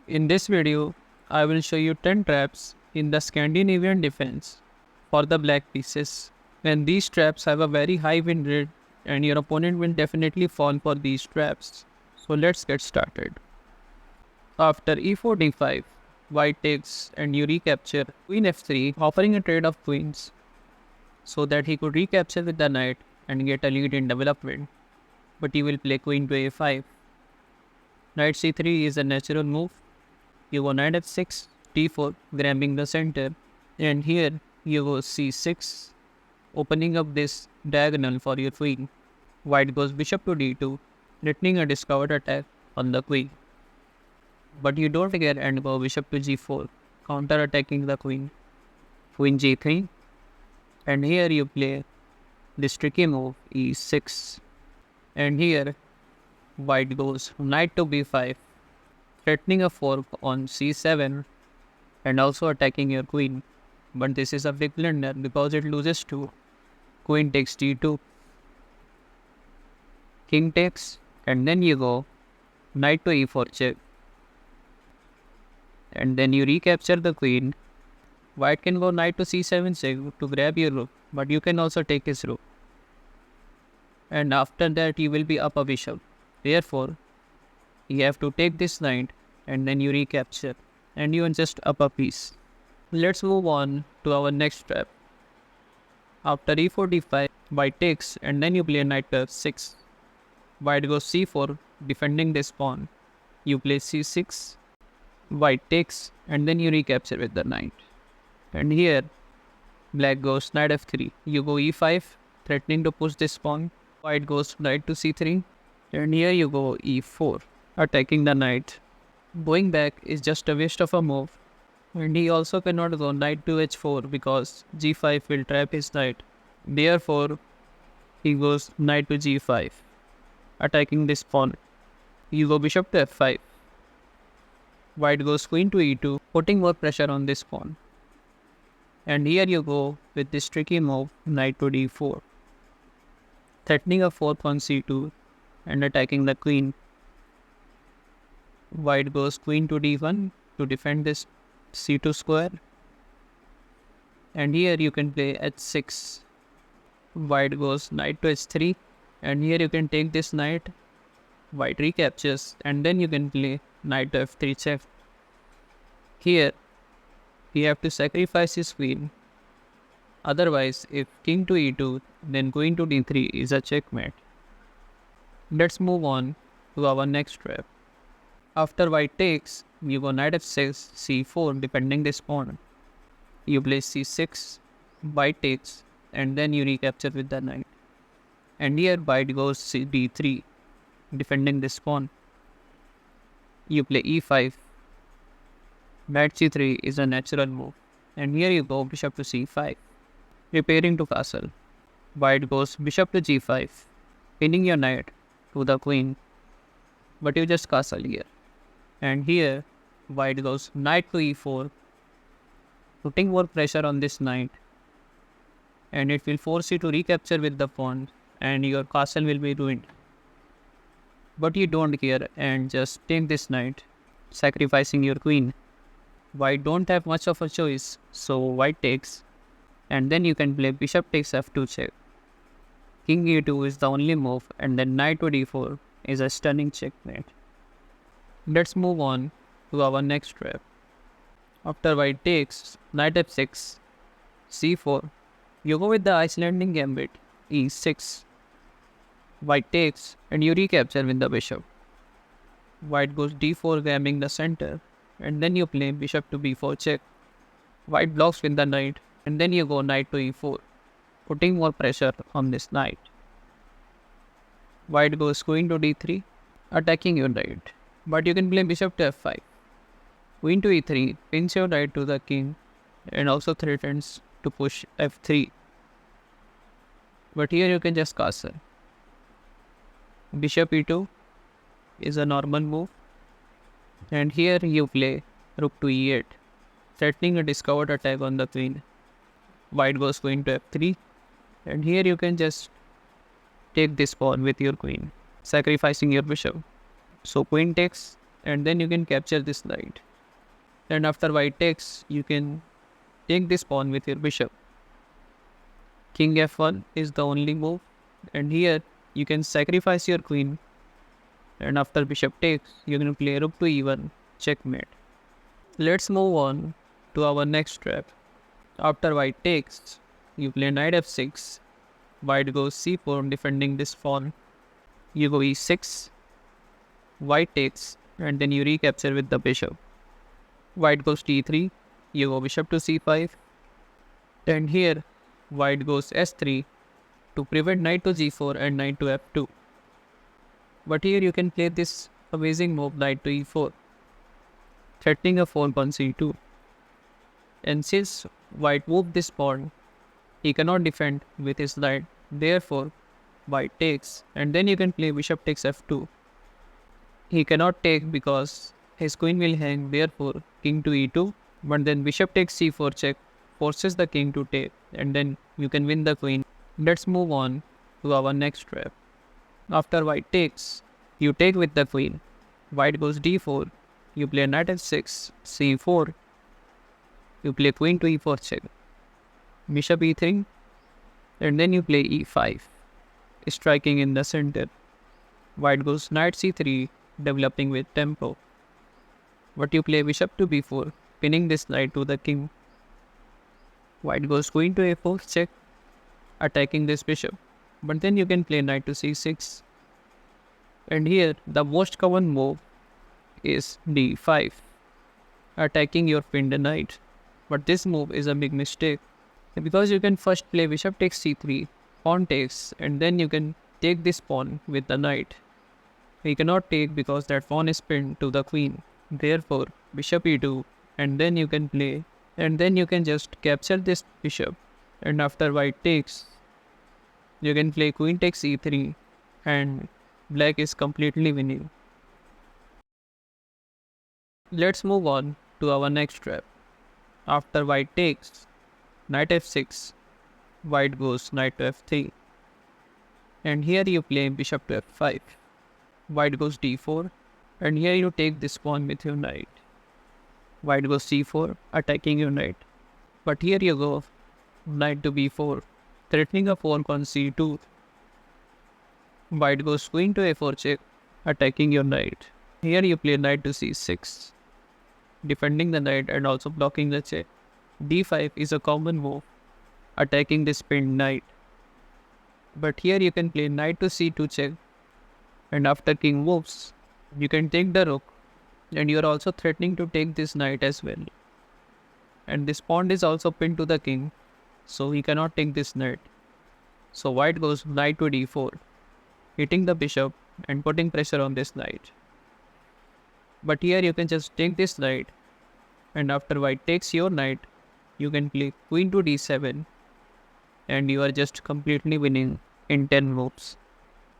In this video, I will show you 10 traps in the Scandinavian Defense for the black pieces. And these traps have a very high win rate and your opponent will definitely fall for these traps. So let's get started. After e4 d5, white takes and you recapture queen f3, offering a trade of queens so that he could recapture with the knight and get a lead in development. But he will play queen to a5. Knight c3 is a natural move. You go knight f6, d4, grabbing the center, and here you go c6, opening up this diagonal for your queen. White goes bishop to d2, threatening a discovered attack on the queen. But you don't care and go bishop to g4, counter-attacking the queen. Queen g3, and here you play this tricky move e6, and here white goes knight to b5, threatening a fork on c7 and also attacking your queen. But this is a big blunder because it loses to queen takes d2, king takes, and then you go knight to e4 check, and then you recapture the queen. White can go knight to c7 check to grab your rook, but you can also take his rook, and after that you will be up a bishop. Therefore you have to take this knight and then you recapture and you just up a piece. Let's move on to our next trap. After e4 d5, white takes and then you play knight to f6. White goes c4, defending this pawn. You play c6, white takes and then you recapture with the knight. And here black goes knight f3. You go e5, threatening to push this pawn. White goes knight to c3 and here you go e4, attacking the knight. Going back is just a waste of a move, and he also cannot go knight to h4 because g5 will trap his knight. Therefore he goes knight to g5, attacking this pawn. You go bishop to f5. White goes queen to e2, putting more pressure on this pawn. And here you go with this tricky move knight to d4, threatening a fork on c2 and attacking the queen. White goes queen to d1 to defend this c2 square, and here you can play h6. White goes knight to h3, and here you can take this knight. White recaptures and then you can play knight to f3 check. Here he have to sacrifice his queen, otherwise if king to e2 then queen to d3 is a checkmate. Let's move on to our next trap. After white takes, you go knight f6, c4, defending this pawn. You play c6, white takes, and then you recapture with the knight. And here white goes d3, defending this pawn. You play e5. Knight c3 is a natural move. And here you go bishop to c5, preparing to castle. White goes bishop to g5, pinning your knight to the queen. But you just castle here. And here white goes knight to e4, putting more pressure on this knight, and it will force you to recapture with the pawn and your castle will be ruined. But you don't care and just take this knight, sacrificing your queen. White don't have much of a choice, so white takes, and then you can play bishop takes f2 check. King e2 is the only move, and then knight to d4 is a stunning checkmate. Let's move on to our next trap. After white takes, knight f6, c4, you go with the Icelandic gambit, e6. White takes and you recapture with the bishop. White goes d4, grabbing the center, and then you play bishop to b4 check. White blocks with the knight, and then you go knight to e4, putting more pressure on this knight. White goes queen to d3, attacking your knight. But you can play bishop to f5. Queen to e3 pins your knight to the king and also threatens to push f3. But here you can just castle. Bishop e2 is a normal move. And here you play rook to e8, threatening a discovered attack on the queen. White goes queen to f3. And here you can just take this pawn with your queen, sacrificing your bishop. So queen takes and then you can capture this knight. And after white takes, you can take this pawn with your bishop. King f1 is the only move, and here you can sacrifice your queen, and after bishop takes, you can play rook to e1, checkmate. Let's move on to our next trap. After white takes, you play knight f6, white goes c4 defending this pawn. You go e6, white takes, and then you recapture with the bishop. White goes t3, you go bishop to c5, and here white goes s3 to prevent knight to g4 and knight to f2. But here you can play this amazing move knight to e4, threatening a pawn on c2. And since white moved this pawn, he cannot defend with his knight, therefore white takes, and then you can play bishop takes f2. He cannot take because his queen will hang, therefore king to e2, but then bishop takes c4 check forces the king to take, and then you can win the queen. Let's move on to our next trap. After white takes, you take with the queen. White goes d4, you play knight f6, c4, you play queen to e4 check, bishop e3, and then you play e5, striking in the center. White goes knight c3, developing with tempo. But you play bishop to b4, pinning this knight to the king. White goes queen to a4 check, attacking this bishop. But then you can play knight to c6. And here the most common move is d5, attacking your pinned knight. But this move is a big mistake, because you can first play bishop takes c3, pawn takes, and then you can take this pawn with the knight. You cannot take because that pawn is pinned to the queen. Therefore bishop e2, and then you can play, and then you can just capture this bishop. And after white takes, you can play queen takes e3, and black is completely winning. Let's move on to our next trap. After white takes, knight f6, white goes knight to f3, and here you play bishop to f5. White goes d4, and here you take this pawn with your knight. White goes c4, attacking your knight. But here you go knight to b4, threatening a pawn on c2. White goes queen to a4 check, attacking your knight. Here you play knight to c6, defending the knight and also blocking the check. d5 is a common move, attacking this pinned knight. But here you can play knight to c2 check, and after king moves, you can take the rook, and you are also threatening to take this knight as well. And this pawn is also pinned to the king, so he cannot take this knight. So white goes knight to d4, hitting the bishop and putting pressure on this knight. But here you can just take this knight, and after white takes your knight, you can play queen to d7, and you are just completely winning in 10 moves.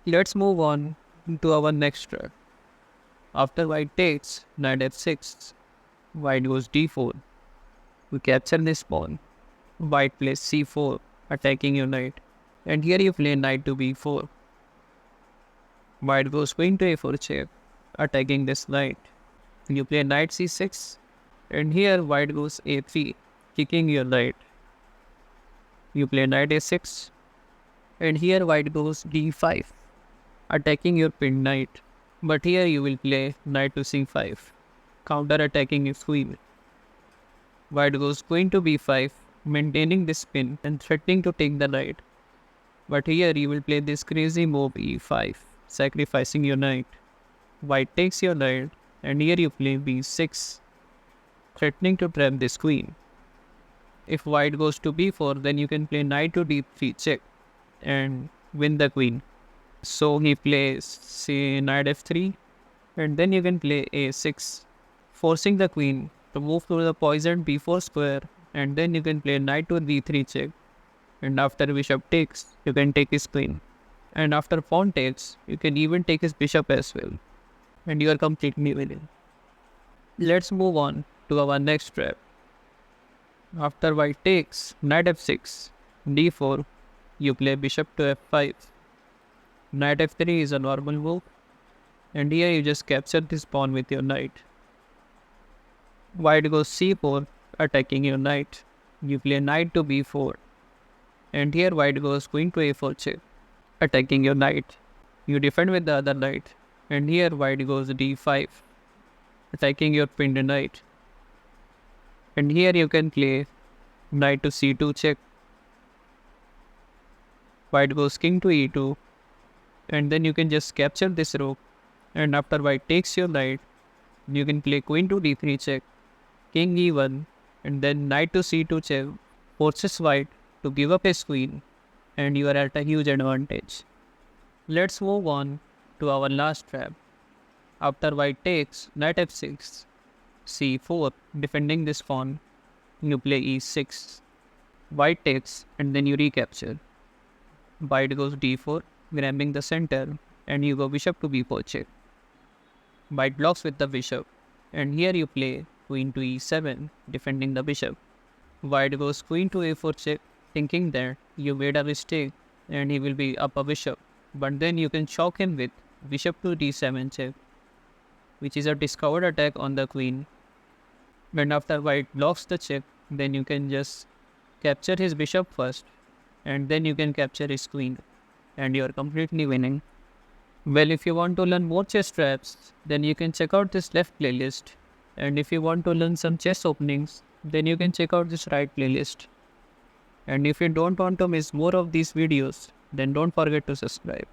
Let's move on to our next trap. After white takes knight f6, white goes d4. We capture this pawn. White plays c4, attacking your knight, and here you play knight to b4. White goes queen to a4 check, attacking this knight. You play knight c6, and here white goes a3, kicking your knight. You play knight a6, and here white goes d5, attacking your pinned knight. But here you will play knight to c5, counter attacking his queen. White goes queen to b5, maintaining this pin and threatening to take the knight. But here you will play this crazy move e5, sacrificing your knight. White takes your knight, and here you play b6, threatening to trap this queen. If white goes to b4, then you can play knight to d3 check and win the queen. So he plays say knight f3, and then you can play a6, forcing the queen to move to the poisoned b4 square, and then you can play knight to d3 check, and after bishop takes, you can take his queen, and after pawn takes, you can even take his bishop as well, and you are completely winning. Let's move on to our next trap. After white takes knight f6, d4, you play bishop to f5. Knight f3 is a normal move, And here you just capture this pawn with your knight. White goes c4, attacking your knight. You play knight to b4. And here white goes queen to a4 check, attacking your knight. You defend with the other knight. And here white goes d5, attacking your pinned knight. And here you can play knight to c2 check. White goes king to e2. And then you can just capture this rook. And after white takes your knight, you can play queen to d3 check, king e1, and then knight to c2 check forces white to give up his queen, and you are at a huge advantage. Let's move on to our last trap. After white takes knight f6, c4, defending this pawn, you play e6. White takes and then you recapture. White goes d4, grabbing the center, and you go bishop to b4 check. White blocks with the bishop, and here you play queen to e7, defending the bishop. White goes queen to a4 check, thinking that you made a mistake and he will be up a bishop. But then you can shock him with bishop to d7 check, which is a discovered attack on the queen. And after white blocks the check, then you can just capture his bishop first, and then you can capture his queen, and you are completely winning. Well, if you want to learn more chess traps, then you can check out this left playlist. And if you want to learn some chess openings, then you can check out this right playlist. And if you don't want to miss more of these videos, then don't forget to subscribe.